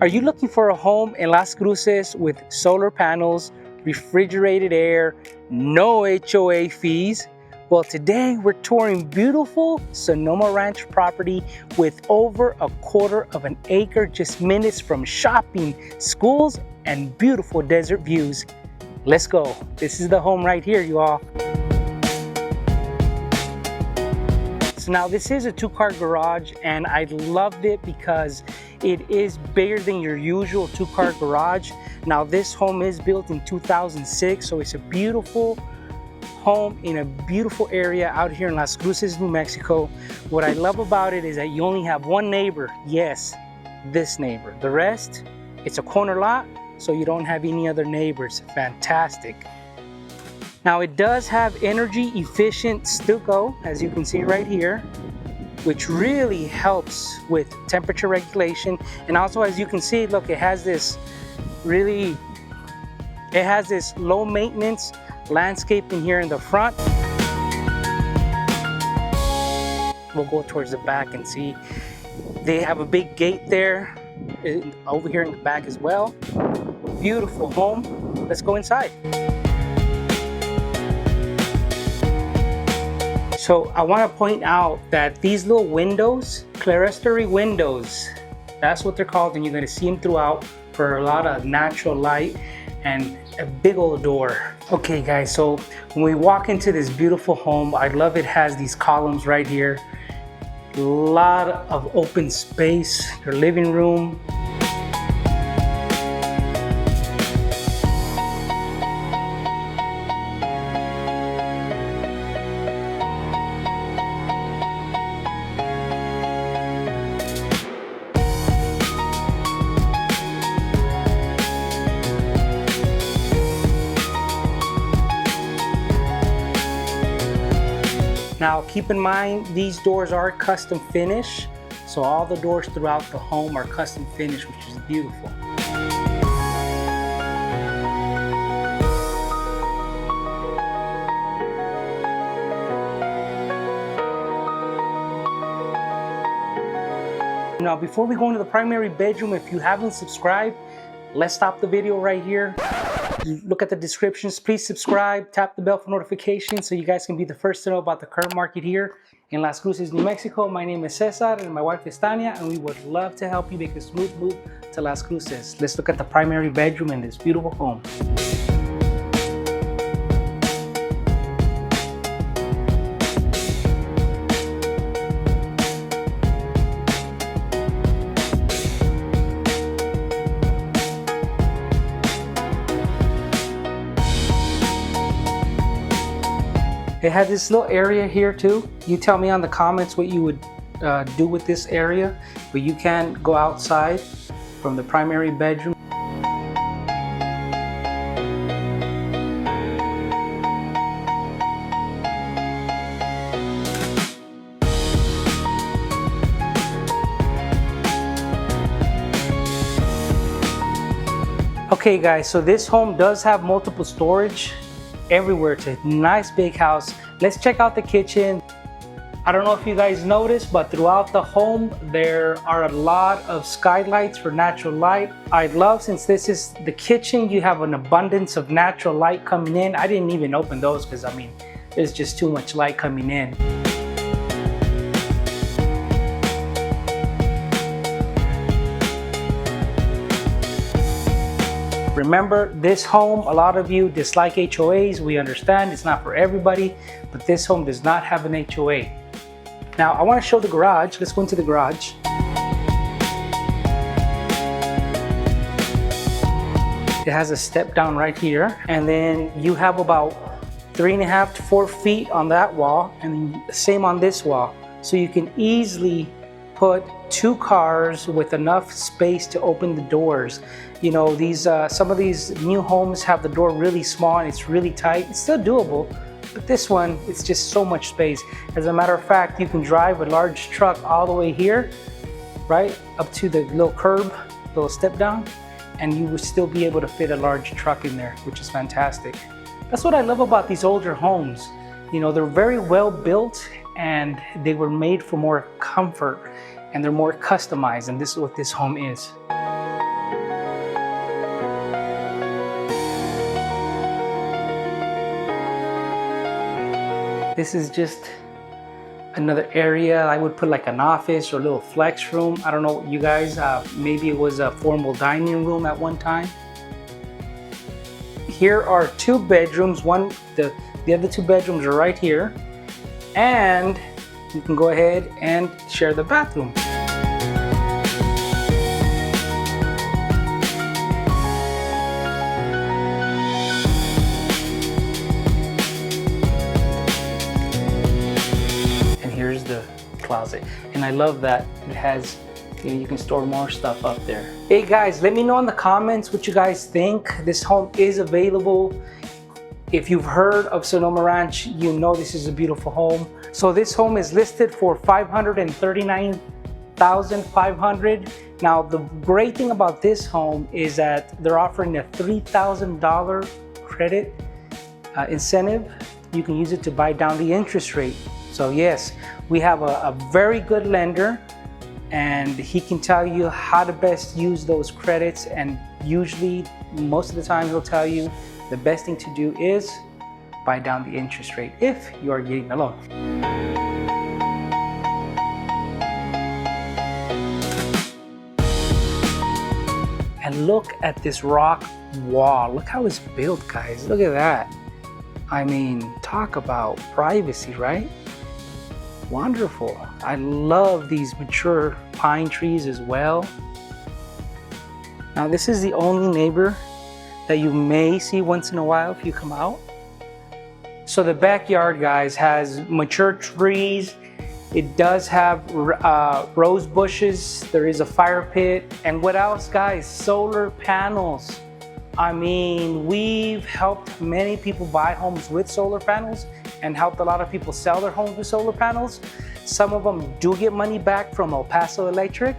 Are you looking for a home in Las Cruces with solar panels, refrigerated air, no HOA fees? Well, today we're touring beautiful Sonoma Ranch property with over 1/4 of an acre, just minutes from shopping, schools, and beautiful desert views. Let's go. This is the home right here, you all. So now this is a 2-car garage, and I loved it because it is bigger than your usual 2-car garage. Now this home is built in 2006, so it's a beautiful home in a beautiful area out here in Las Cruces, New Mexico. What I love about it is that you only have one neighbor. Yes, this neighbor. The rest, it's a corner lot, so you don't have any other neighbors. Fantastic. Now it does have energy efficient stucco, as you can see right here, which really helps with temperature regulation. And also, as you can see, look, it has this low maintenance landscaping here in the front. We'll go towards the back and see. They have a big gate there, over here in the back as well. Beautiful home. Let's go inside. So I want to point out that these little windows, clerestory windows, that's what they're called, and you're going to see them throughout for a lot of natural light and a big old door. Okay guys, so when we walk into this beautiful home, I love it has these columns right here. A lot of open space, your living room. Now keep in mind, these doors are custom finish, so all the doors throughout the home are custom finish, which is beautiful. Now before we go into the primary bedroom, if you haven't subscribed, let's stop the video right here. Look at the descriptions. Please subscribe, tap the bell for notifications so you guys can be the first to know about the current market here in Las Cruces, New Mexico. My name is Cesar and my wife is Tanya, and we would love to help you make a smooth move to Las Cruces. Let's look at the primary bedroom in this beautiful home. It has this little area here too. You tell me on the comments what you would do with this area, but you can go outside from the primary bedroom. Okay guys, so this home does have multiple storage everywhere. It's a nice big house. Let's check out the kitchen. I don't know if you guys noticed, but throughout the home there are a lot of skylights for natural light. I love, since this is the kitchen, you have an abundance of natural light coming in. I didn't even open those because, I mean, there's just too much light coming in. Remember, this home, a lot of you dislike HOAs. We understand it's not for everybody, but this home does not have an HOA. Now, I want to show the garage. Let's go into the garage. It has a step down right here, and then you have about 3.5 to 4 feet on that wall, and same on this wall. So you can easily put 2 cars with enough space to open the doors. You know, these some of these new homes have the door really small and it's really tight. It's still doable, but this one, it's just so much space. As a matter of fact, you can drive a large truck all the way here, right up to the little curb, little step down, and you would still be able to fit a large truck in there, which is fantastic. That's what I love about these older homes. You know, they're very well built and they were made for more comfort, and they're more customized, and this is what this home is. This is just another area. I would put like an office or a little flex room. I don't know, you guys, maybe it was a formal dining room at one time. Here are 2 bedrooms. The other 2 bedrooms are right here. And you can go ahead and share the bathroom. And here's the closet. And I love that it has, you can store more stuff up there. Hey guys, let me know in the comments what you guys think. This home is available. If you've heard of Sonoma Ranch, you know this is a beautiful home. So this home is listed for $539,500. Now the great thing about this home is that they're offering a $3,000 credit incentive. You can use it to buy down the interest rate. So yes, we have a very good lender, and he can tell you how to best use those credits, and usually most of the time he'll tell you the best thing to do is buy down the interest rate if you are getting a loan. And look at this rock wall. Look how it's built, guys. Look at that. I mean, talk about privacy, right? Wonderful. I love these mature pine trees as well. Now this is the only neighbor that you may see once in a while if you come out. So the backyard, guys, has mature trees. It does have rose bushes. There is a fire pit. And what else, guys? Solar panels. I mean, we've helped many people buy homes with solar panels and helped a lot of people sell their homes with solar panels. Some of them do get money back from El Paso Electric,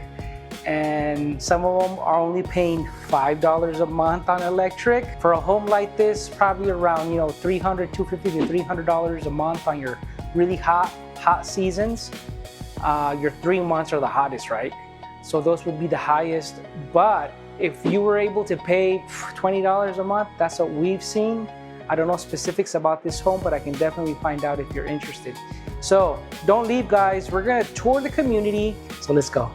and some of them are only paying $5 a month on electric. For a home like this, probably around $250 to $300 a month on your really hot seasons. Your 3 months are the hottest, right? So those would be the highest. But if you were able to pay $20 a month, that's what we've seen. I don't know specifics about this home, but I can definitely find out if you're interested. So don't leave, guys. We're gonna tour the community, so let's go.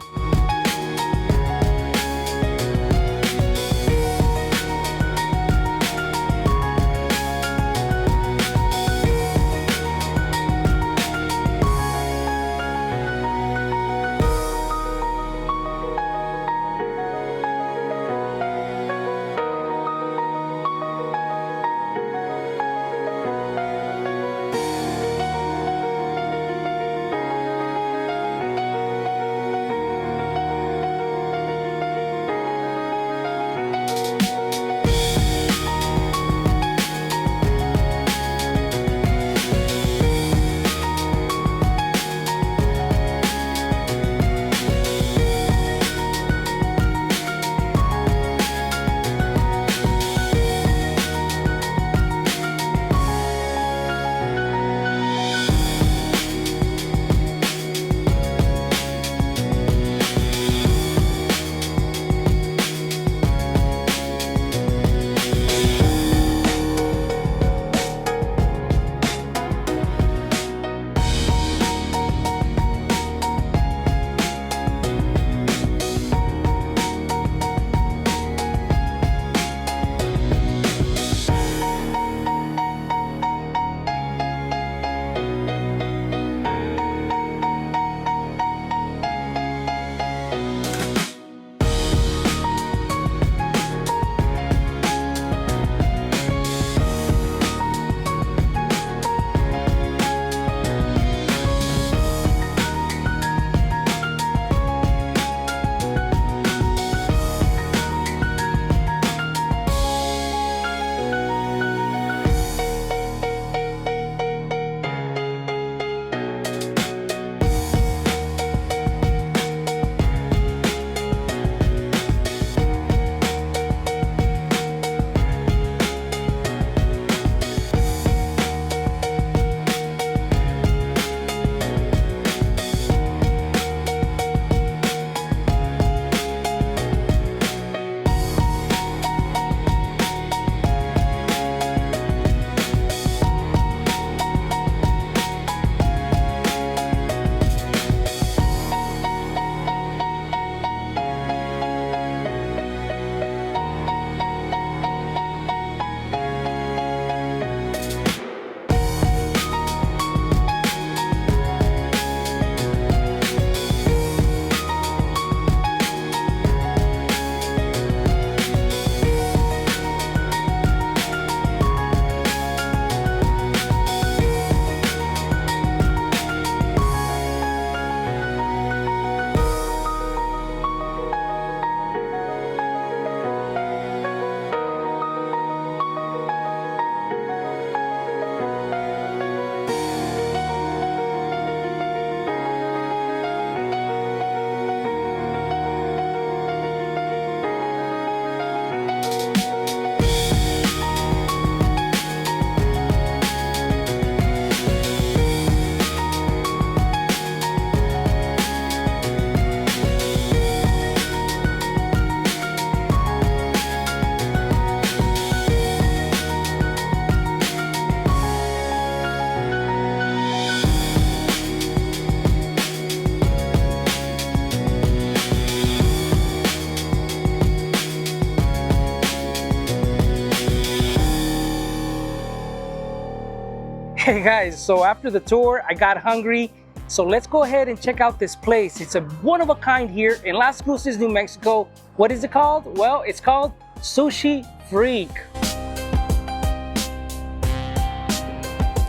Hey guys, so after the tour, I got hungry. So let's go ahead and check out this place. It's a one of a kind here in Las Cruces, New Mexico. What is it called? Well, it's called Sushi Freak.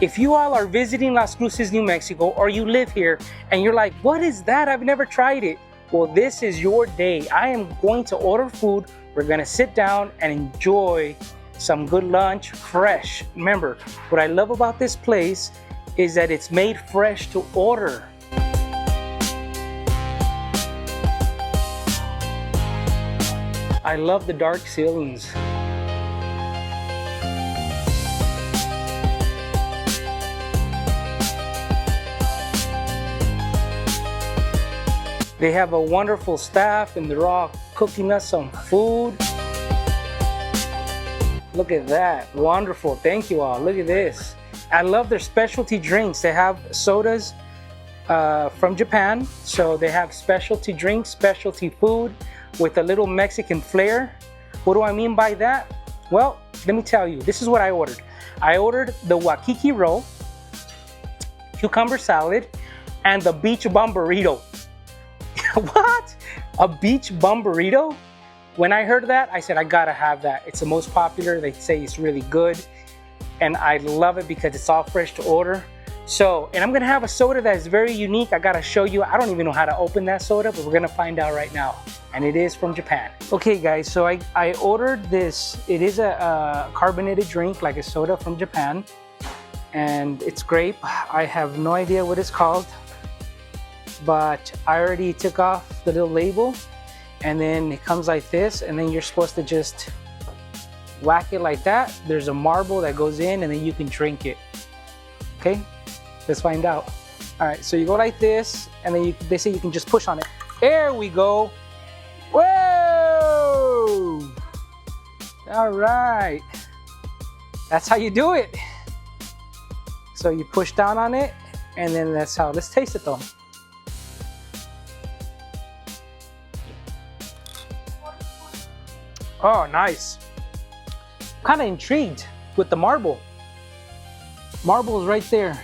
If you all are visiting Las Cruces, New Mexico, or you live here and you're like, what is that? I've never tried it. Well, this is your day. I am going to order food. We're gonna sit down and enjoy some good lunch, fresh. Remember, what I love about this place is that it's made fresh to order. I love the dark ceilings. They have a wonderful staff and they're all cooking us some food. Look at that, wonderful, thank you all, look at this. I love their specialty drinks. They have sodas from Japan. So they have specialty drinks, specialty food with a little Mexican flair. What do I mean by that? Well, let me tell you, this is what I ordered. I ordered the Wiki roll, cucumber salad, and the beach bum burrito. What? A beach bum burrito? When I heard that, I said, I gotta have that. It's the most popular. They say it's really good. And I love it because it's all fresh to order. So, and I'm gonna have a soda that is very unique. I gotta show you. I don't even know how to open that soda, but we're gonna find out right now. And it is from Japan. Okay guys, so I ordered this. It is a carbonated drink, like a soda from Japan. And it's grape. I have no idea what it's called. But I already took off the little label. And then it comes like this. And then you're supposed to just whack it like that. There's a marble that goes in and then you can drink it. Okay, let's find out. All right, so you go like this and then they say you can just push on it. There we go. Whoa! All right, that's how you do it. So you push down on it and then that's how, let's taste it though. Oh, nice. Kind of intrigued with the marble. Marble is right there.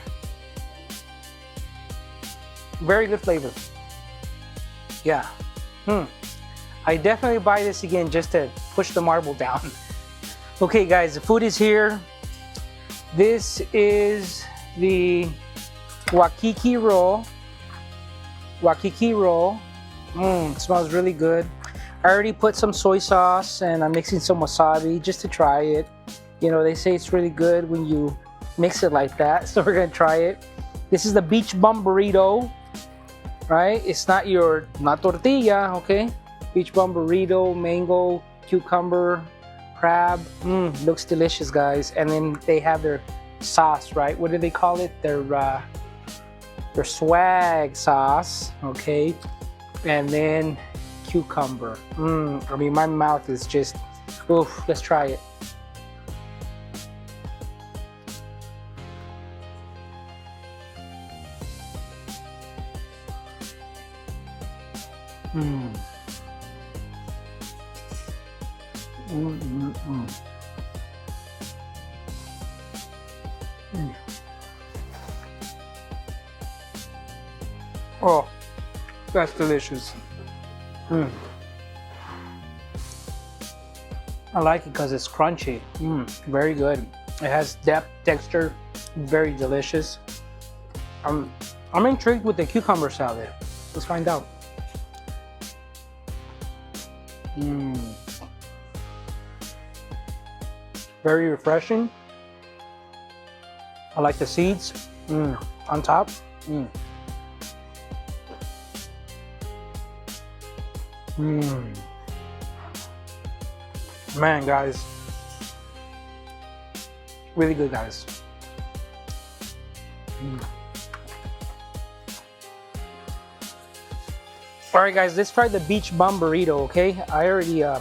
Very good flavor. Yeah. I definitely buy this again just to push the marble down. Okay guys, the food is here. This is the Wiki roll. Wiki roll. It smells really good. I already put some soy sauce and I'm mixing some wasabi just to try it. You know, they say it's really good when you mix it like that, so we're gonna try it. This is the beach bum burrito, right? It's not tortilla, okay? Beach bum burrito, mango, cucumber, crab. Looks delicious, guys. And then they have their sauce, right? What do they call it? Their swag sauce, okay? And then cucumber. I mean, my mouth is just, oof, let's try it. Oh, that's delicious. I like it because it's crunchy. Very good. It has depth, texture, very delicious. I'm intrigued with the cucumber salad. Let's find out. Very refreshing. I like the seeds on top. Man, guys, really good, guys. All right, guys, let's try the beach bum burrito. Okay, I already I'd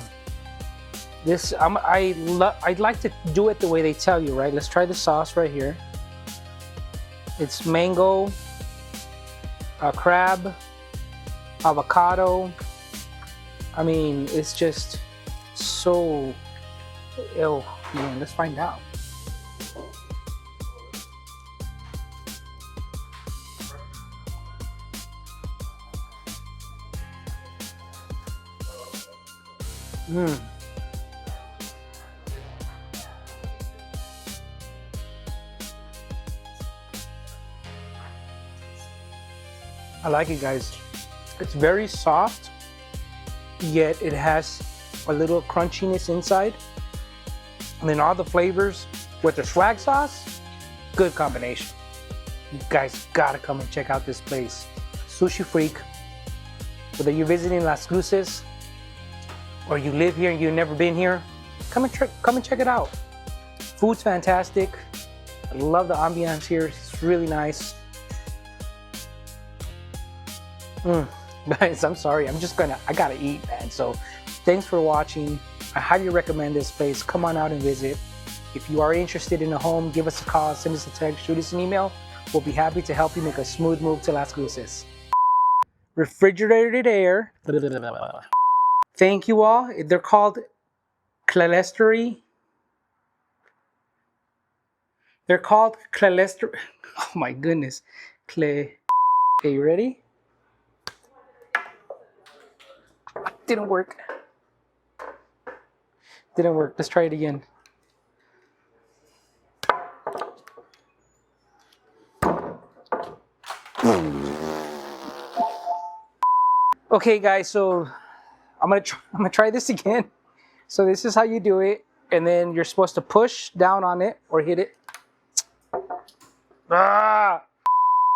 like to do it the way they tell you, right? Let's try the sauce right here. It's mango, crab, avocado. I mean, it's just so ill. Man, let's find out. Mm. I like it, guys. It's very soft, yet it has a little crunchiness inside. And then all the flavors with the swag sauce, good combination. You guys gotta come and check out this place. Sushi Freak. Whether you're visiting Las Cruces or you live here and you've never been here, come and check it out. Food's fantastic. I love the ambiance here. It's really nice. Guys, I'm sorry. I gotta eat, man. So thanks for watching. I highly recommend this place. Come on out and visit. If you are interested in a home, give us a call, send us a text, shoot us an email. We'll be happy to help you make a smooth move to Las Cruces. Refrigerated air. Thank you all. They're called clerestory. They're called clerestory. Oh my goodness. Okay, you ready? Didn't work. Didn't work. Let's try it again. Okay, guys, so I'm gonna try this again. So this is how you do it, and then you're supposed to push down on it or hit it. Ah!